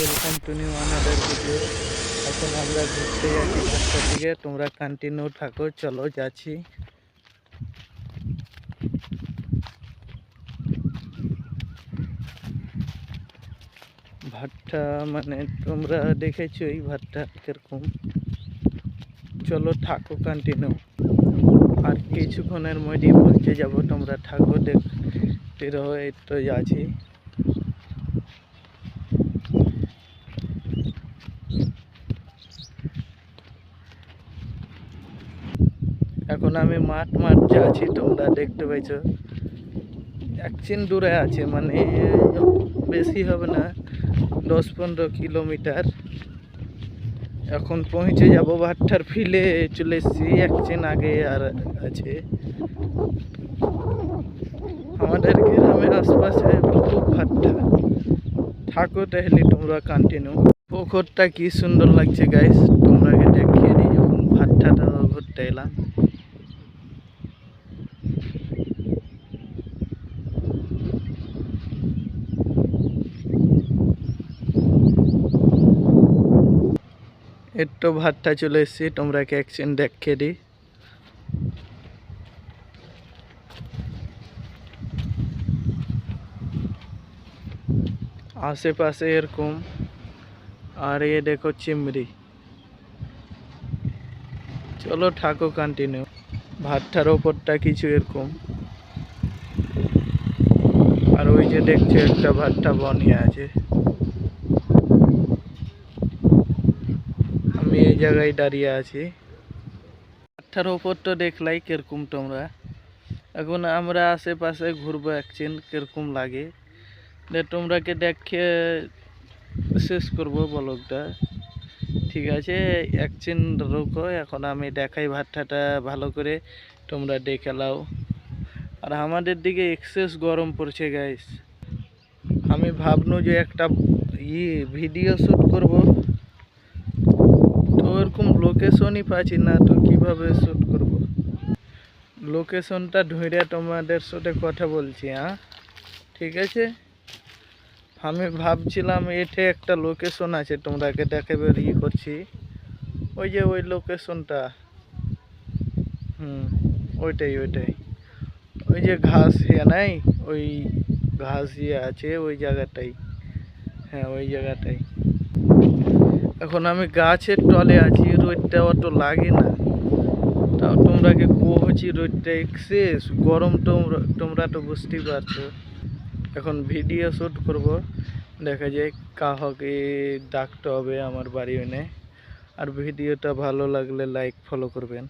Welcome to new another video. এখন আমরা ঘুরতে যাচ্ছি ঘাটটার দিকে, তোমরা কন্টিনিউ থাকো। চলো যাচ্ছি। ভাটটা মানে তোমরা দেখেছো এই ভাটটা কিরকম। চলো থাকো কন্টিনিউ, আর কিছুক্ষণের মধ্যে পৌঁছে যাবো। তোমরা থাকো, দেখতে রহো। এই তো যাচ্ছি। এখন আমি মাঠ যাচ্ছি, তোমরা দেখতে পাইছো। একদিন দূরে আছে, মানে বেশি হবে না, 10-15 কিলোমিটার। এখন পৌঁছে যাব ভাট্টার ফিলে চলে এসেছি। একদিন আগে আর আছে আমাদের গ্রামের আশপাশে খুব ভাট্টা। থাকো তাহলে তোমরা কন্টিনিউ। পুকুরটা কি সুন্দর লাগছে গাইস, তোমরাকে দেখিয়ে দিই। যখন ভাট্টাটা ঘুরতে এলাম, একটু ভাট্টা চলে এসেছি, তোমরাকে একদিন দেখিয়ে দিই। আশেপাশে এরকম, আর এ দেখো চিমড়ি। চলো থাকো কন্টিনিউ। ভাট্টার ওপরটা কিছু এরকম, আর ওই যে দেখছো একটা ভাট্টা বনিয়ে আছে। আমি এই জায়গায় দাঁড়িয়ে আছি। ভাট্টার ওপরটা দেখলাই কিরকম তোমরা। এখন আমরা আশেপাশে ঘুরবো একদিন, কিরকম লাগে তোমরাকে দেখে শেষ করবো ব্লগটা। ঠিক আছে, একদিন রুকো। এখন আমি দেখাই ভাট্টাটা ভালো করে, তোমরা দেখে নাও। আর আমাদের দিকে এক্সেস গরম পড়ছে গাইস। আমি ভাবনু যে একটা ভিডিও শ্যুট করব, তো ওরকম লোকেশনই পাচ্ছি না, তো কিভাবে শ্যুট করব। লোকেশনটা ধরে তোমাদের সাথে কথা বলছি। হ্যাঁ ঠিক আছে, আমি ভাবছিলাম এতে একটা লোকেশন আছে, তোমরাকে দেখাবে করছি। ওই যে ওই লোকেশনটা, ওইটাই ওই যে ঘাস নাই, ওই ঘাস আছে ওই জায়গাটাই। হ্যাঁ ওই জায়গাটাই। এখন আমি গাছের তলে আছি, রোদটা অত লাগে না, তাও তোমরাকে কইছি রোদটা এক্সেস গরম। তোমরা তো বুঝতেই পারছো। এখন ভিডিও শ্যুট করব, দেখা যায় কাহকে ডাকতে হবে আমার বাড়ি এনে। আর ভিডিওটা ভালো লাগলে লাইক ফলো করবেন।